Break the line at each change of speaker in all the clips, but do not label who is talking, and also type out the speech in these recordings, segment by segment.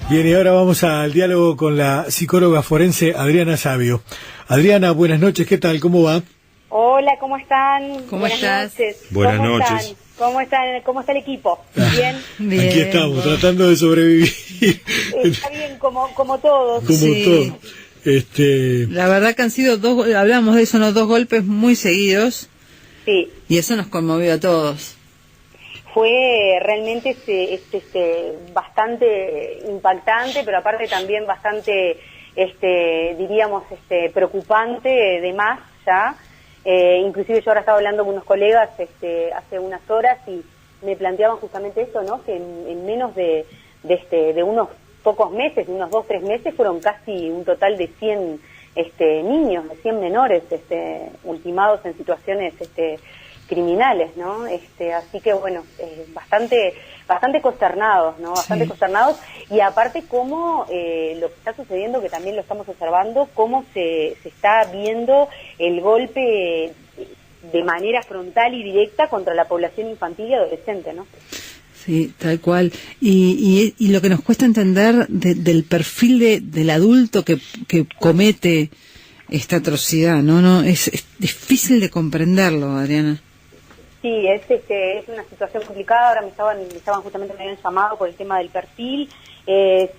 Bien, y ahora vamos al diálogo con la psicóloga forense Adriana Savio. Adriana, buenas noches, ¿qué tal? ¿Cómo va?
Hola, ¿cómo están?
¿Cómo
Buenas
estás?
noches.
Buenas
¿Cómo
noches.
están? ¿Cómo están? ¿Cómo está el equipo? ¿Bien?
Bien,
Aquí estamos,
bueno.
tratando de sobrevivir.
Está bien, como todos.
Como
Sí.
todo.
La verdad que han sido hablamos de eso, ¿no? 2 golpes muy seguidos
Sí,
y eso nos conmovió a todos.
fue realmente bastante impactante, pero aparte también bastante, diríamos, preocupante de más ya. Inclusive yo ahora estaba hablando con unos colegas hace unas horas y me planteaban justamente eso, ¿no? Que en menos de unos pocos meses, de unos 2-3 meses, fueron casi un total de 100 niños, de 100 menores ultimados en situaciones criminales, ¿no? Así que bueno, bastante consternados, ¿no? Bastante
Sí.
consternados, y aparte cómo lo que está sucediendo, que también lo estamos observando, cómo se está viendo el golpe de manera frontal y directa contra la población infantil y adolescente, ¿no?
Sí, tal cual. Y lo que nos cuesta entender del perfil del adulto que comete esta atrocidad, ¿no? Es difícil de comprenderlo, Adriana.
Sí, es una situación complicada. Ahora me estaban justamente, me habían llamado por el tema del perfil.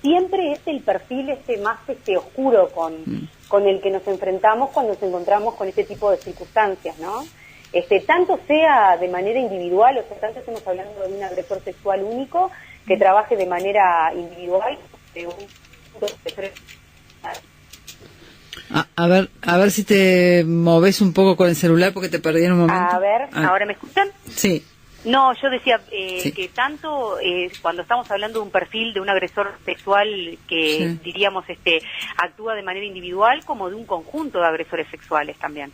Siempre es el perfil más oscuro con el que nos enfrentamos cuando nos encontramos con este tipo de circunstancias, ¿no? Tanto sea de manera individual, o sea, tanto estemos hablando de un agresor sexual único que trabaje de manera individual, de un
A ver si te moves un poco con el celular porque te perdí en un momento.
A ver, ¿ahora me escuchan?
Sí.
No, yo decía
Sí.
que tanto cuando estamos hablando de un perfil de un agresor sexual que
Sí.
diríamos actúa de manera individual, como de un conjunto de agresores sexuales también.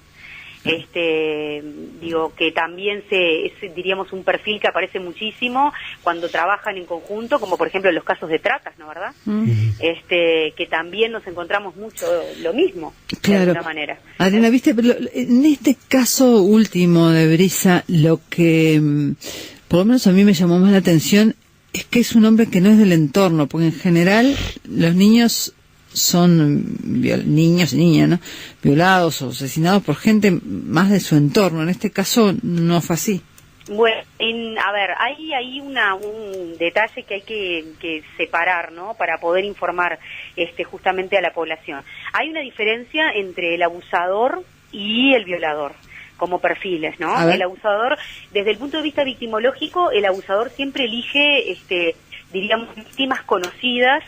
Digo que también es, diríamos, un perfil que aparece muchísimo cuando trabajan en conjunto, como por ejemplo en los casos de tratas, ¿no, verdad? Que también nos encontramos mucho lo mismo,
Claro.
de alguna manera.
Adriana, viste, pero en este caso último de Brisa, lo que por lo menos a mí me llamó más la atención es que es un hombre que no es del entorno, porque en general los niños son niños y niñas, ¿no? Violados o asesinados por gente más de su entorno. En este caso no fue así.
Bueno, a ver, hay un detalle que hay que separar, ¿no? Para poder informar justamente a la población. Hay una diferencia entre el abusador y el violador como perfiles, ¿no? El abusador, desde el punto de vista victimológico, el abusador siempre elige, diríamos, víctimas conocidas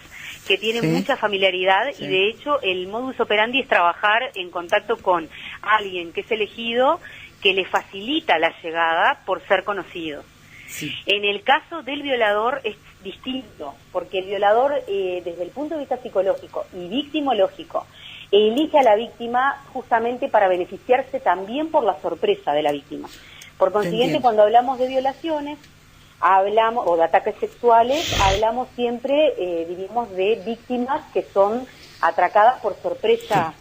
que tienen mucha familiaridad, y de hecho el modus operandi es trabajar en contacto con alguien que es elegido, que le facilita la llegada por ser conocido. Sí. En el caso del violador es distinto, porque el violador, desde el punto de vista psicológico y victimológico, elige a la víctima justamente para beneficiarse también por la sorpresa de la víctima. Por consiguiente, cuando hablamos de violaciones, o de ataques sexuales, hablamos siempre, diríamos, de víctimas que son atracadas por sorpresa,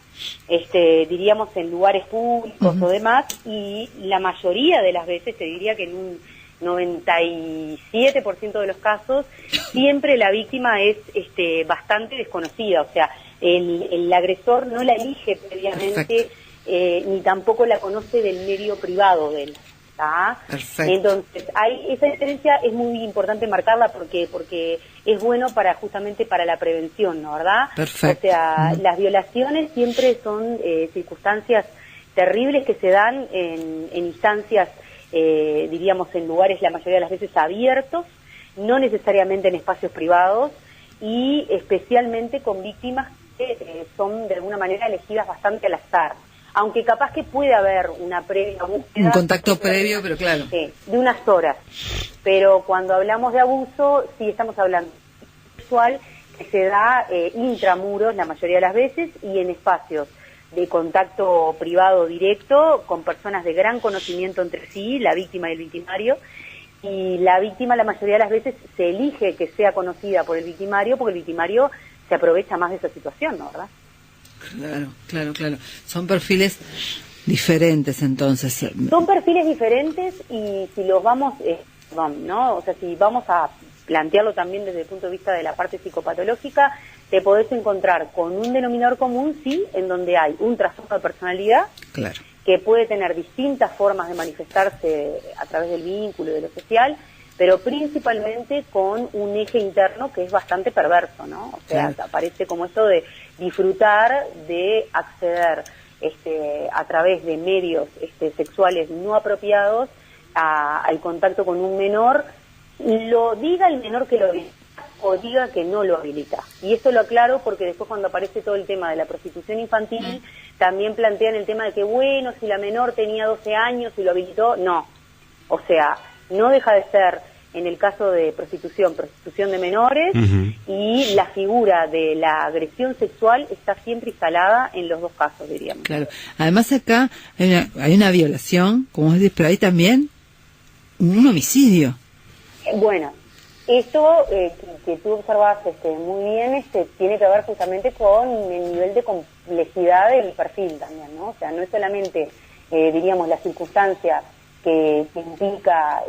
diríamos, en lugares públicos o demás, y la mayoría de las veces, te diría que en un 97% de los casos, siempre la víctima es bastante desconocida, o sea, el agresor no la elige previamente, ni tampoco la conoce del medio privado de él. Entonces, esa diferencia es muy importante marcarla porque es bueno justamente para la prevención, ¿no, verdad?
Perfecto.
O sea, las violaciones siempre son circunstancias terribles que se dan en instancias, diríamos, en lugares la mayoría de las veces abiertos, no necesariamente en espacios privados, y especialmente con víctimas que son de alguna manera elegidas bastante al azar. Aunque capaz que puede haber una previa búsqueda.
Un contacto previo, pero claro.
Sí, de unas horas. Pero cuando hablamos de abuso, sí estamos hablando de sexual, que se da intramuros la mayoría de las veces y en espacios de contacto privado directo con personas de gran conocimiento entre sí, la víctima y el victimario. Y la víctima la mayoría de las veces se elige que sea conocida por el victimario, porque el victimario se aprovecha más de esa situación, ¿no, verdad?
Claro. Son perfiles diferentes, entonces.
Son perfiles diferentes, y si los vamos, ¿no? O sea, si vamos a plantearlo también desde el punto de vista de la parte psicopatológica, te podés encontrar con un denominador común, sí, en donde hay un trastorno de personalidad,
Claro.
que puede tener distintas formas de manifestarse a través del vínculo y de lo social, pero principalmente con un eje interno que es bastante perverso, ¿no? O sea,
Claro.
aparece como esto de disfrutar de acceder a través de medios sexuales no apropiados al contacto con un menor, lo diga el menor que lo habilita o diga que no lo habilita. Y esto lo aclaro porque después cuando aparece todo el tema de la prostitución infantil, también plantean el tema de que, bueno, si la menor tenía 12 años y lo habilitó, no. O sea, no deja de ser, en el caso de prostitución de menores, y la figura de la agresión sexual está siempre instalada en los dos casos, diríamos.
Claro. Además acá hay una violación, como es, pero hay también un homicidio.
Bueno, esto que tú observas muy bien tiene que ver justamente con el nivel de complejidad del perfil también, ¿no? O sea, no es solamente, diríamos, la circunstancia que implica,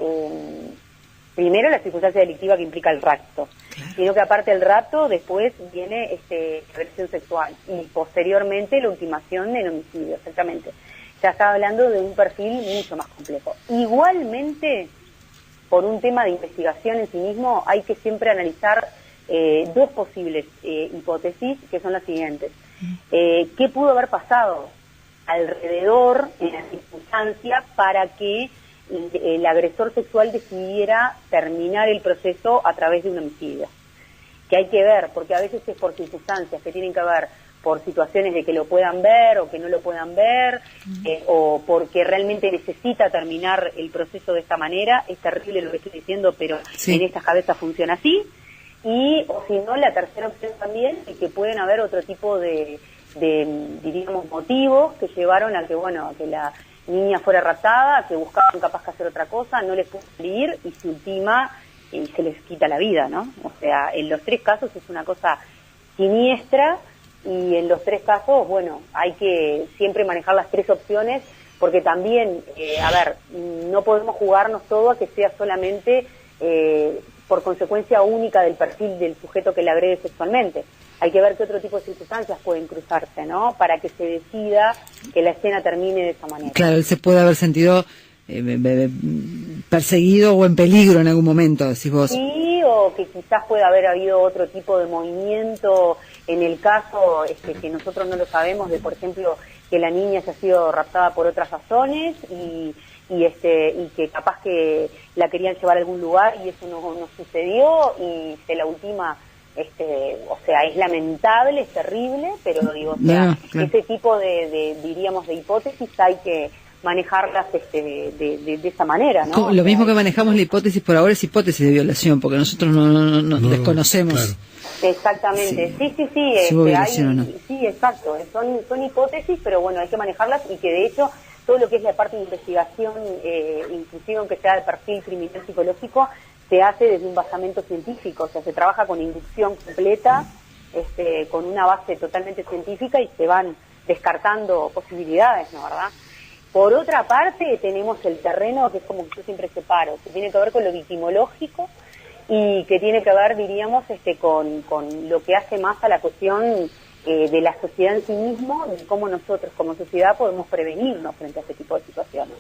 primero la circunstancia delictiva que implica el rapto, sino que aparte del rapto después viene agresión sexual y posteriormente la ultimación del homicidio, exactamente. Ya está hablando de un perfil mucho más complejo. Igualmente, por un tema de investigación en sí mismo, hay que siempre analizar dos posibles hipótesis, que son las siguientes. ¿Qué pudo haber pasado alrededor, en la circunstancia, para que el agresor sexual decidiera terminar el proceso a través de un homicidio? Que hay que ver, porque a veces es por circunstancias que tienen que ver por situaciones de que lo puedan ver o que no lo puedan ver, o porque realmente necesita terminar el proceso de esta manera. Es terrible lo que estoy diciendo, pero
sí,
en estas cabezas funciona así. Y, o si no, la tercera opción también es que pueden haber otro tipo de diríamos, motivos que llevaron a que, bueno, a que la niña fuera raptada, que buscaban capaz que hacer otra cosa, no les pudo salir y se ultima y se les quita la vida, ¿no? O sea, en los tres casos es una cosa siniestra. Y en los tres casos, bueno, hay que siempre manejar las tres opciones, porque también, no podemos jugarnos todo a que sea solamente por consecuencia única del perfil del sujeto que le agrede sexualmente. Hay que ver qué otro tipo de circunstancias pueden cruzarse, ¿no? Para que se decida que la escena termine de esa manera.
Claro, él se puede haber sentido perseguido o en peligro en algún momento, decís vos.
Sí, o que quizás pueda haber habido otro tipo de movimiento, en el caso que nosotros no lo sabemos, de por ejemplo que la niña haya sido raptada por otras razones y que capaz que la querían llevar a algún lugar y eso no sucedió y se la ultima, o sea, es lamentable, es terrible, pero digo, o sea,
No, claro.
Ese tipo diríamos, de hipótesis hay que manejarlas de esa manera, ¿no?
Lo mismo que manejamos la hipótesis por ahora es hipótesis de violación, porque nosotros no desconocemos.
Claro.
Exactamente, sí.
Si hubo violación o no.
Sí, exacto, son hipótesis, pero bueno, hay que manejarlas y que de hecho todo lo que es la parte de investigación, inclusive aunque sea de perfil criminal psicológico, se hace desde un basamento científico, o sea, se trabaja con inducción completa, con una base totalmente científica y se van descartando posibilidades, ¿no, verdad? Por otra parte, tenemos el terreno que es como que yo siempre separo, que tiene que ver con lo victimológico y que tiene que ver, diríamos, con lo que hace más a la cuestión de la sociedad en sí mismo, de cómo nosotros como sociedad podemos prevenirnos frente a este tipo de situaciones.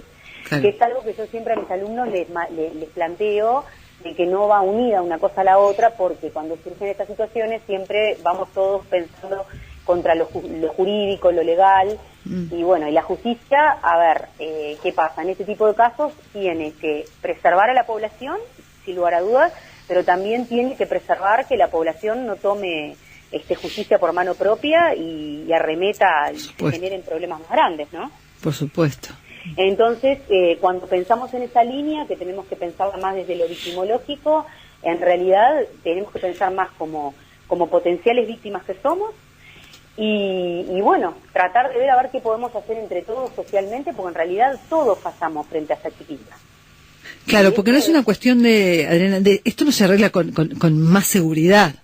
Claro.
Que es algo que yo siempre a mis alumnos les planteo, de que no va unida una cosa a la otra, porque cuando surgen estas situaciones siempre vamos todos pensando contra lo jurídico, lo legal, y bueno, y la justicia, a ver, ¿qué pasa? En este tipo de casos tiene que preservar a la población, sin lugar a dudas, pero también tiene que preservar que la población no tome justicia por mano propia y arremeta y se generen problemas más grandes, ¿no?
Por supuesto.
Entonces, cuando pensamos en esa línea, que tenemos que pensarla más desde lo victimológico, en realidad tenemos que pensar más como potenciales víctimas que somos, y bueno, tratar de ver a ver qué podemos hacer entre todos socialmente, porque en realidad todos pasamos frente a esa chiquita.
Claro, porque no es una cuestión de, Adriana, esto no se arregla con más seguridad,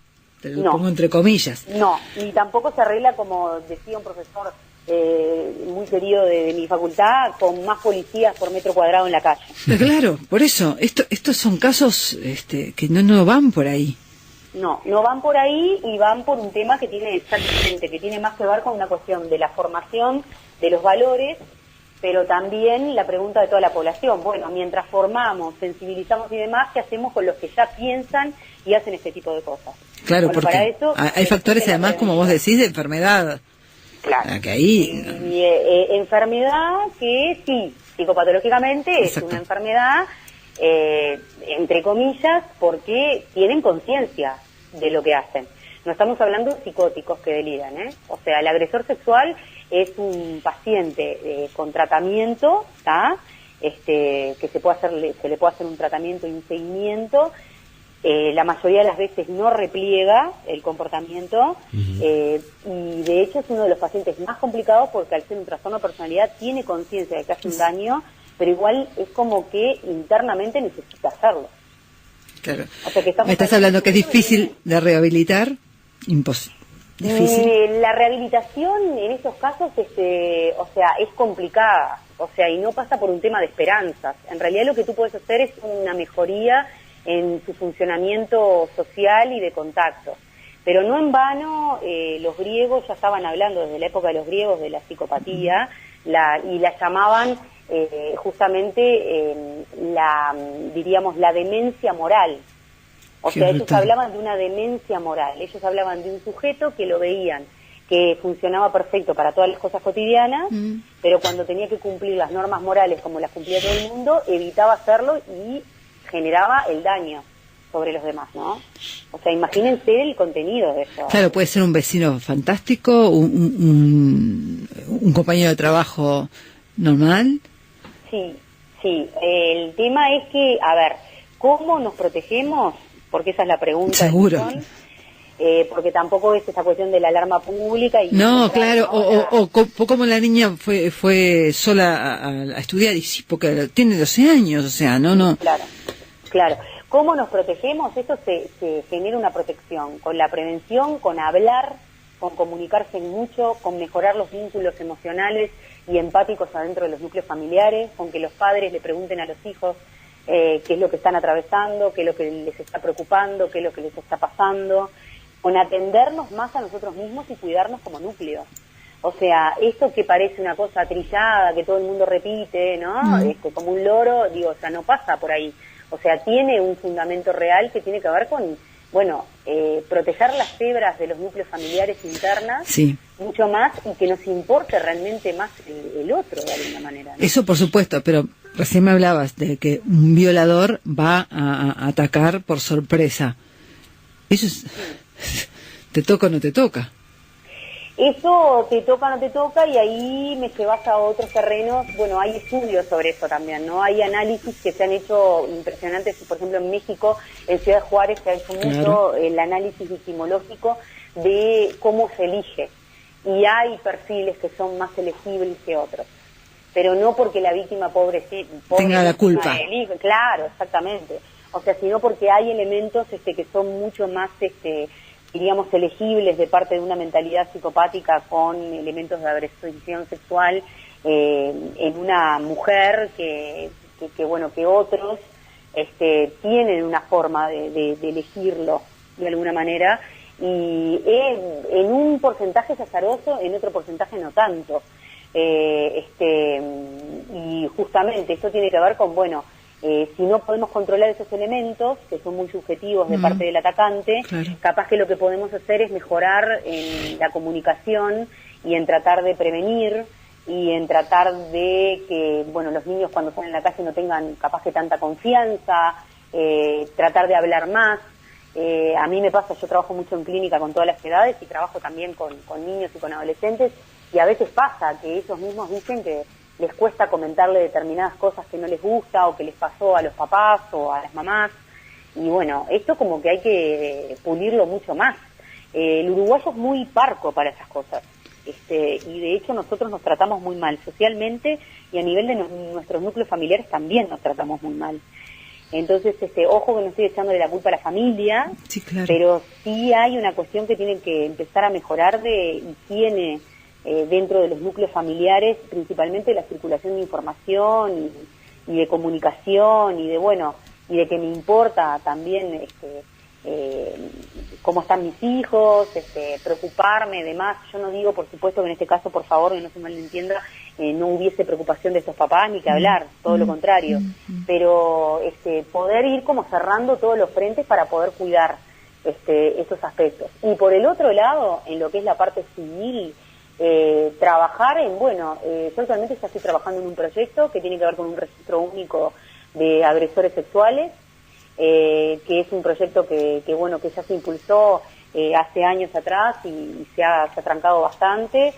te lo pongo entre comillas.
No, ni tampoco se arregla, como decía un profesor muy querido de mi facultad, con más policías por metro cuadrado en la calle.
Claro, por eso, estos son casos que no van por ahí.
No van por ahí y van por un tema que tiene más que ver con una cuestión de la formación, de los valores, pero también la pregunta de toda la población. Bueno, mientras formamos, sensibilizamos y demás, ¿qué hacemos con los que ya piensan y hacen este tipo de cosas?
Claro,
bueno,
porque
para eso,
hay factores además, como vos decís, de enfermedad.
Claro.
Que ahí...
enfermedad que sí, psicopatológicamente es una enfermedad, entre comillas, porque tienen conciencia de lo que hacen. No estamos hablando de psicóticos que deliran, ¿eh? O sea, el agresor sexual es un paciente con tratamiento, ¿tá? Que se le puede hacer un tratamiento y un seguimiento. La mayoría de las veces no repliega el comportamiento, y de hecho es uno de los pacientes más complicados porque al ser un trastorno de personalidad tiene conciencia de que hace un daño, pero igual es como que internamente necesita hacerlo.
Claro.
O sea, que
¿me estás hablando que es difícil de rehabilitar? Difícil.
La rehabilitación en estos casos es complicada, y no pasa por un tema de esperanzas. En realidad lo que tú puedes hacer es una mejoría en su funcionamiento social y de contacto. Pero no en vano, los griegos ya estaban hablando desde la época de los griegos de la psicopatía, y la llamaban justamente la demencia moral. O sea, ellos hablaban de una demencia moral, ellos hablaban de un sujeto que lo veían, que funcionaba perfecto para todas las cosas cotidianas, pero cuando tenía que cumplir las normas morales como las cumplía todo el mundo, evitaba hacerlo y generaba el daño sobre los demás, ¿no? O sea, imagínense el contenido de eso.
Claro, puede ser un vecino fantástico, un compañero de trabajo normal.
Sí. El tema es que, a ver, ¿cómo nos protegemos? Porque esa es la pregunta.
Seguro.
Porque tampoco es esa cuestión de la alarma pública.
No, claro, o como la niña fue sola a estudiar, y sí, porque tiene 12 años, o sea, no.
Claro. ¿Cómo nos protegemos? Esto se genera una protección con la prevención, con hablar, con comunicarse mucho, con mejorar los vínculos emocionales y empáticos adentro de los núcleos familiares, con que los padres le pregunten a los hijos qué es lo que están atravesando, qué es lo que les está preocupando, qué es lo que les está pasando, con atendernos más a nosotros mismos y cuidarnos como núcleo. O sea, esto que parece una cosa trillada, que todo el mundo repite, ¿no? Como un loro, no pasa por ahí. O sea, tiene un fundamento real que tiene que ver con, proteger las hebras de los núcleos familiares internas, mucho más, y que nos importe realmente más el otro, de alguna manera, ¿no?
Eso por supuesto, pero recién me hablabas de que un violador va a atacar por sorpresa. Eso es... ¿Te toca o no te toca?
Eso te toca o no te toca, y ahí me llevas a otros terrenos. Bueno, hay estudios sobre eso también, ¿no? Hay análisis que se han hecho impresionantes, por ejemplo en México, en Ciudad Juárez se ha hecho mucho el análisis victimológico de cómo se elige, y hay perfiles que son más elegibles que otros, pero no porque la víctima pobre
tenga la culpa.
Claro, exactamente. O sea, sino porque hay elementos que son mucho más diríamos, elegibles de parte de una mentalidad psicopática con elementos de agresión sexual en una mujer que otros tienen una forma de elegirlo de alguna manera, y en un porcentaje es azaroso, en otro porcentaje no tanto. Y justamente esto tiene que ver con, si no podemos controlar esos elementos, que son muy subjetivos de parte del atacante, capaz que lo que podemos hacer es mejorar en la comunicación y en tratar de prevenir y en tratar de que, los niños cuando salen a la calle no tengan capaz que tanta confianza, tratar de hablar más. A mí me pasa, yo trabajo mucho en clínica con todas las edades y trabajo también con niños y con adolescentes, y a veces pasa que ellos mismos dicen que les cuesta comentarle determinadas cosas que no les gusta o que les pasó a los papás o a las mamás, y esto como que hay que pulirlo mucho más. El uruguayo es muy parco para esas cosas, y de hecho nosotros nos tratamos muy mal socialmente, y a nivel de nuestros núcleos familiares también nos tratamos muy mal. Entonces, ojo que no estoy echándole la culpa a la familia, pero sí hay una cuestión que tienen que empezar a mejorar de higiene dentro de los núcleos familiares, principalmente la circulación de información y de comunicación y de, bueno, y de que me importa también cómo están mis hijos, preocuparme, demás. Yo no digo, por supuesto, que en este caso, por favor, que no se malentienda, no hubiese preocupación de estos papás, ni que hablar, todo lo contrario. Pero poder ir como cerrando todos los frentes para poder cuidar estos aspectos. Y por el otro lado, en lo que es la parte civil, trabajar en, yo actualmente ya estoy trabajando en un proyecto que tiene que ver con un registro único de agresores sexuales, que es un proyecto que ya se impulsó hace años atrás y se ha trancado bastante,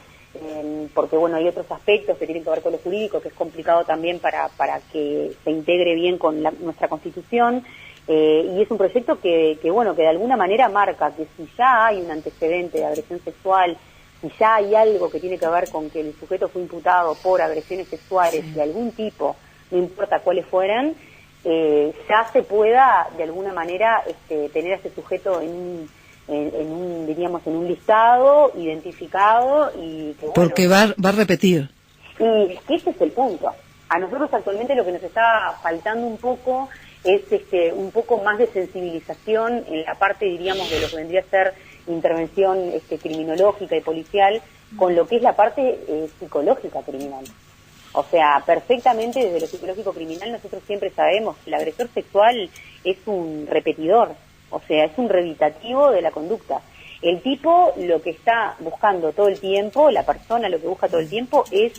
porque hay otros aspectos que tienen que ver con lo jurídico, que es complicado también para que se integre bien con nuestra Constitución, y es un proyecto que de alguna manera marca que si ya hay un antecedente de agresión sexual, si ya hay algo que tiene que ver con que el sujeto fue imputado por agresiones sexuales de algún tipo, no importa cuáles fueran, ya se pueda de alguna manera tener a este sujeto en un listado identificado y que,
porque va a repetir.
Y que ese es el punto. A nosotros actualmente lo que nos está faltando un poco es un poco más de sensibilización en la parte, diríamos, de lo que vendría a ser intervención criminológica y policial, con lo que es la parte psicológica criminal. O sea, perfectamente desde lo psicológico criminal nosotros siempre sabemos que el agresor sexual es un repetidor, o sea, es un revitativo de la conducta. El tipo lo que está buscando todo el tiempo, la persona lo que busca todo el tiempo es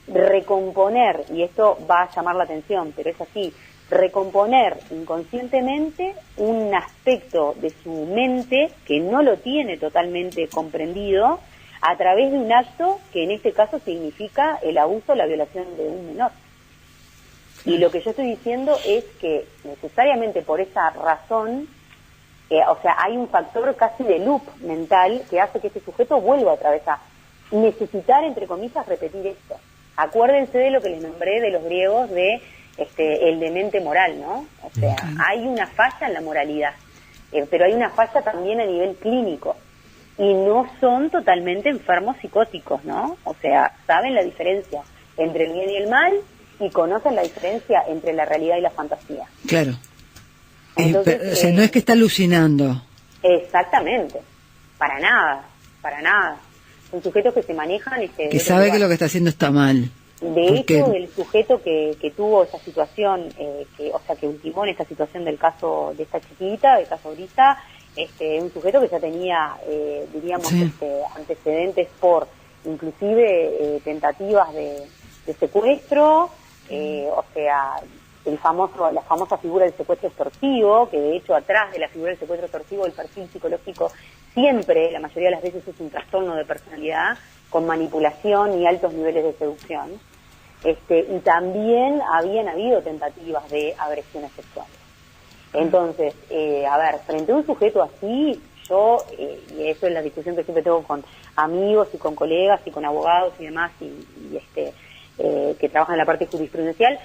recomponer, y esto va a llamar la atención, pero es así, recomponer inconscientemente un aspecto de su mente que no lo tiene totalmente comprendido a través de un acto que en este caso significa el abuso o la violación de un menor. Y lo que yo estoy diciendo es que necesariamente por esa razón, hay un factor casi de loop mental que hace que este sujeto vuelva otra vez a necesitar, entre comillas, repetir esto. Acuérdense de lo que les nombré de los griegos de el demente moral, ¿no? O sea, hay una falla en la moralidad, pero hay una falla también a nivel clínico. Y no son totalmente enfermos psicóticos, ¿no? O sea, saben la diferencia entre el bien y el mal y conocen la diferencia entre la realidad y la fantasía.
Claro.
Entonces,
no es que está alucinando.
Exactamente. Para nada. Son sujetos que se manejan...
que sabe que lo que está haciendo está mal.
De hecho, el sujeto que tuvo esa situación, que ultimó en esta situación del caso de esta chiquita, del caso Brisa, un sujeto que ya tenía, antecedentes por, inclusive, tentativas de secuestro, la famosa figura del secuestro extorsivo, que de hecho atrás de la figura del secuestro extorsivo el perfil psicológico siempre, la mayoría de las veces, es un trastorno de personalidad con manipulación y altos niveles de seducción. Y también habían habido tentativas de agresiones sexuales. Entonces, frente a un sujeto así, yo, y eso es la discusión que siempre tengo con amigos y con colegas y con abogados y demás, que trabajan en la parte jurisprudencial,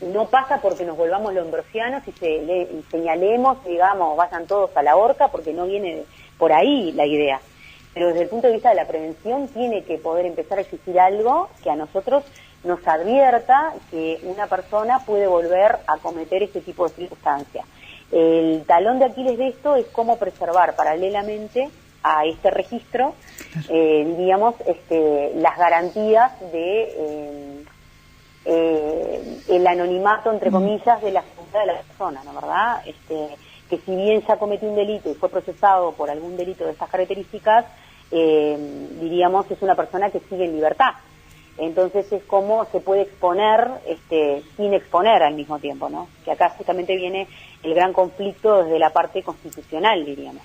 no pasa porque nos volvamos lombrosianos y señalemos, digamos, vayan todos a la horca, porque no viene por ahí la idea. Pero desde el punto de vista de la prevención tiene que poder empezar a existir algo que a nosotros nos advierta que una persona puede volver a cometer este tipo de circunstancias. El talón de Aquiles de esto es cómo preservar paralelamente a este registro, las garantías de el anonimato, entre comillas, de la seguridad de la persona, ¿no, verdad? Que si bien ya cometió un delito y fue procesado por algún delito de estas características, es una persona que sigue en libertad. Entonces es como se puede exponer sin exponer al mismo tiempo, ¿no? Que acá justamente viene el gran conflicto desde la parte constitucional, diríamos.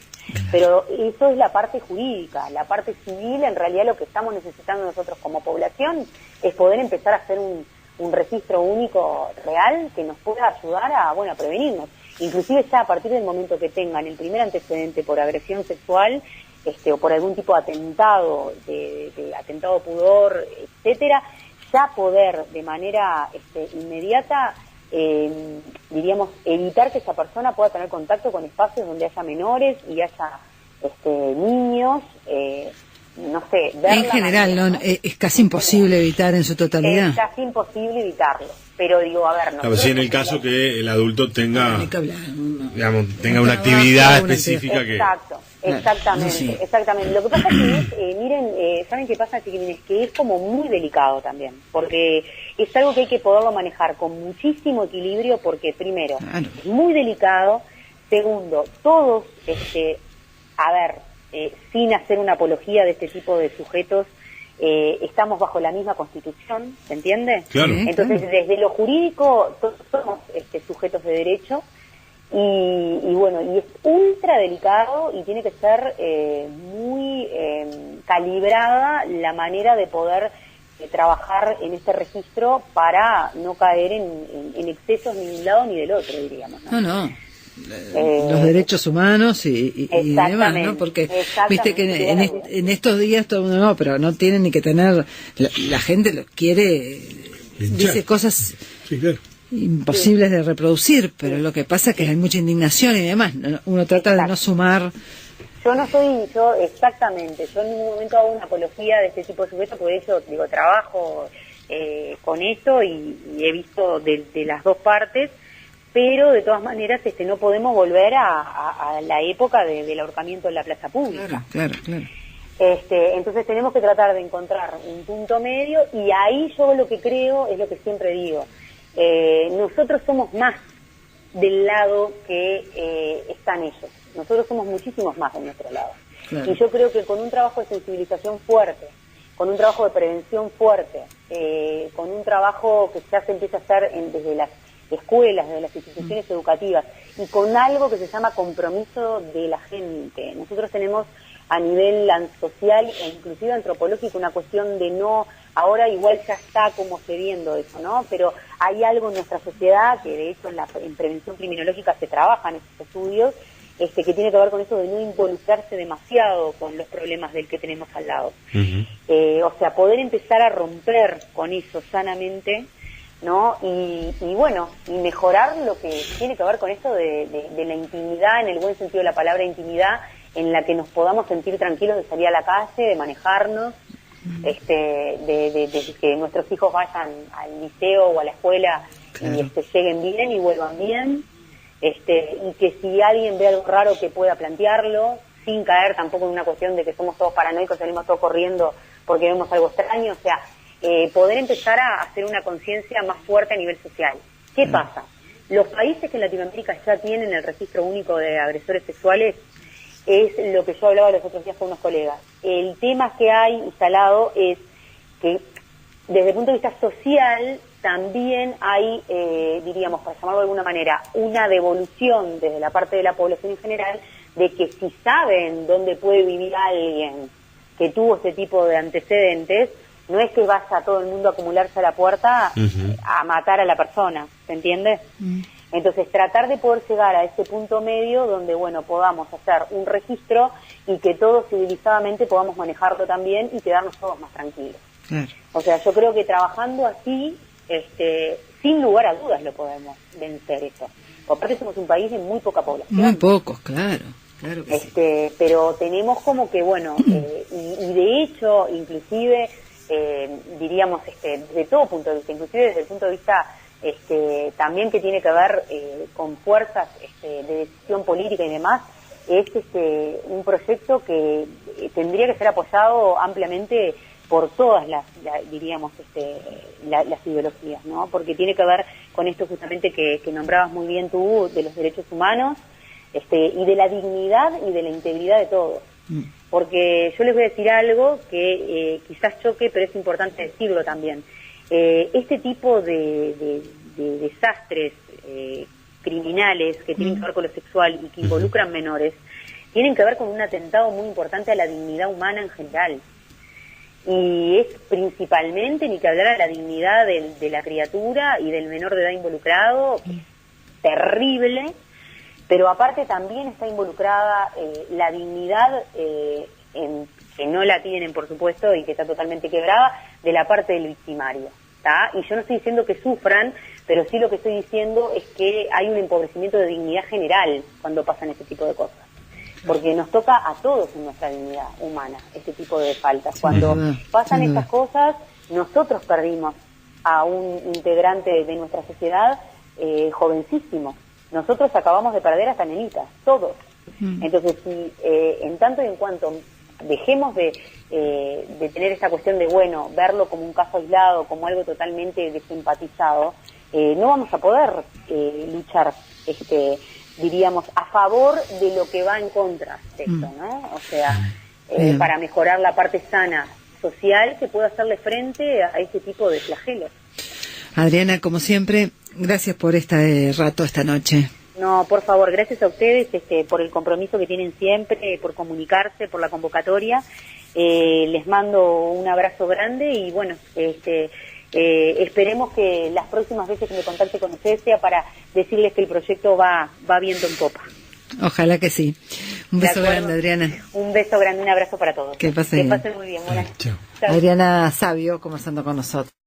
Pero eso es la parte jurídica. La parte civil, en realidad, lo que estamos necesitando nosotros como población es poder empezar a hacer un registro único real que nos pueda ayudar a prevenirnos. Inclusive ya a partir del momento que tengan el primer antecedente por agresión sexual, o por algún tipo de atentado, de atentado pudor, etcétera, ya poder de manera inmediata, evitar que esa persona pueda tener contacto con espacios donde haya menores y haya niños, no sé, ver
en general, ¿no? Es casi imposible evitar en su totalidad.
Es casi imposible evitarlo. Pero digo, a ver,
no. Sí, en el caso que el adulto tenga, digamos, tenga una
trabajo,
actividad
una
específica
Exacto,
que...
exactamente,
sí.
exactamente. Lo que pasa es, miren, ¿saben qué pasa, chiquilines? Que es como muy delicado también, porque es algo que hay que poderlo manejar con muchísimo equilibrio, porque primero,
Claro.
es muy delicado, segundo, todos, a ver, sin hacer una apología de este tipo de sujetos, estamos bajo la misma Constitución, ¿se entiende?
Claro.
Entonces, desde lo jurídico, todos somos sujetos de derecho, y bueno, y es ultra delicado y tiene que ser muy calibrada la manera de poder trabajar en este registro para no caer en excesos ni de un lado ni del otro, diríamos, ¿no?
No. Los derechos humanos y demás, ¿no? Porque viste que en estos días todo el mundo no, pero no tienen ni que tener, la gente lo quiere, dice cosas imposibles de reproducir, pero lo que pasa es que hay mucha indignación y demás, uno trata de no sumar.
Yo exactamente, yo en ningún momento hago una apología de este tipo de sujetos, porque yo digo, trabajo con esto y he visto de las dos partes, pero de todas maneras no podemos volver a la época del ahorcamiento en la plaza pública.
Claro.
Entonces tenemos que tratar de encontrar un punto medio, y ahí yo lo que creo es lo que siempre digo, nosotros somos más del lado que están ellos, nosotros somos muchísimos más de nuestro lado, y yo creo que con un trabajo de sensibilización fuerte, con un trabajo de prevención fuerte, con un trabajo que ya se empieza a hacer desde las escuelas, de las instituciones educativas, y con algo que se llama compromiso de la gente. Nosotros tenemos a nivel social e inclusive antropológico una cuestión de no, ahora igual ya está como cediendo eso, ¿no? Pero hay algo en nuestra sociedad, que de hecho en prevención criminológica se trabajan estos estudios, que tiene que ver con eso de no involucrarse demasiado con los problemas del que tenemos al lado. O sea, poder empezar a romper con eso sanamente, ¿no? Y bueno, y mejorar lo que tiene que ver con esto de la intimidad, en el buen sentido de la palabra intimidad, en la que nos podamos sentir tranquilos de salir a la calle, de manejarnos, de que nuestros hijos vayan al liceo o a la escuela y lleguen bien y vuelvan bien, y que si alguien ve algo raro que pueda plantearlo, sin caer tampoco en una cuestión de que somos todos paranoicos, salimos todos corriendo porque vemos algo extraño, o sea, poder empezar a hacer una conciencia más fuerte a nivel social. ¿Qué pasa? Los países que en Latinoamérica ya tienen el registro único de agresores sexuales, es lo que yo hablaba los otros días con unos colegas. El tema que hay instalado es que desde el punto de vista social también hay, diríamos, para llamarlo de alguna manera, una devolución desde la parte de la población en general, de que si saben dónde puede vivir alguien que tuvo este tipo de antecedentes, no es que vaya todo el mundo a acumularse a la puerta a matar a la persona, ¿se entiende? Entonces tratar de poder llegar a ese punto medio donde, bueno, podamos hacer un registro y que todos civilizadamente podamos manejarlo también y quedarnos todos más tranquilos. O sea, yo creo que trabajando así, sin lugar a dudas lo podemos vencer eso. Aparte somos un país de muy poca población.
Muy pocos, claro que sí.
Pero tenemos como que, bueno, y de hecho, inclusive, diríamos, desde todo punto de vista, inclusive desde el punto de vista también que tiene que ver con fuerzas de decisión política y demás, es un proyecto que tendría que ser apoyado ampliamente por todas las diríamos, las ideologías, ¿no? Porque tiene que ver con esto justamente que nombrabas muy bien tú, de los derechos humanos, y de la dignidad y de la integridad de todos. Porque yo les voy a decir algo que quizás choque, pero es importante decirlo también. Este tipo de desastres criminales que tienen que ver con lo sexual y que involucran menores, tienen que ver con un atentado muy importante a la dignidad humana en general. Y es principalmente, ni que hablar, a la dignidad de la criatura y del menor de edad involucrado, terrible, pero aparte también está involucrada la dignidad, que no la tienen, por supuesto, y que está totalmente quebrada, de la parte del victimario, ¿tá? Y yo no estoy diciendo que sufran, pero sí lo que estoy diciendo es que hay un empobrecimiento de dignidad general cuando pasan ese tipo de cosas. porque nos toca a todos en nuestra dignidad humana este tipo de faltas. Cuando pasan estas cosas, nosotros perdimos a un integrante de nuestra sociedad jovencísimo. Nosotros acabamos de perder hasta nenitas, todos. Entonces, si en tanto y en cuanto dejemos de tener esa cuestión de, bueno, verlo como un caso aislado, como algo totalmente desempatizado, no vamos a poder luchar, diríamos, a favor de lo que va en contra de esto, ¿no? O sea, para mejorar la parte sana social que pueda hacerle frente a este tipo de flagelos.
Adriana, como siempre, gracias por este rato esta noche.
No, por favor, gracias a ustedes por el compromiso que tienen siempre, por comunicarse, por la convocatoria. Les mando un abrazo grande y bueno, esperemos que las próximas veces que me contacte con ustedes sea para decirles que el proyecto va viento en popa.
Ojalá que sí. Un beso grande, Adriana.
Un beso grande, un abrazo para todos.
Que pasen
muy bien. Buenas noches.
Adriana Savio conversando con nosotros.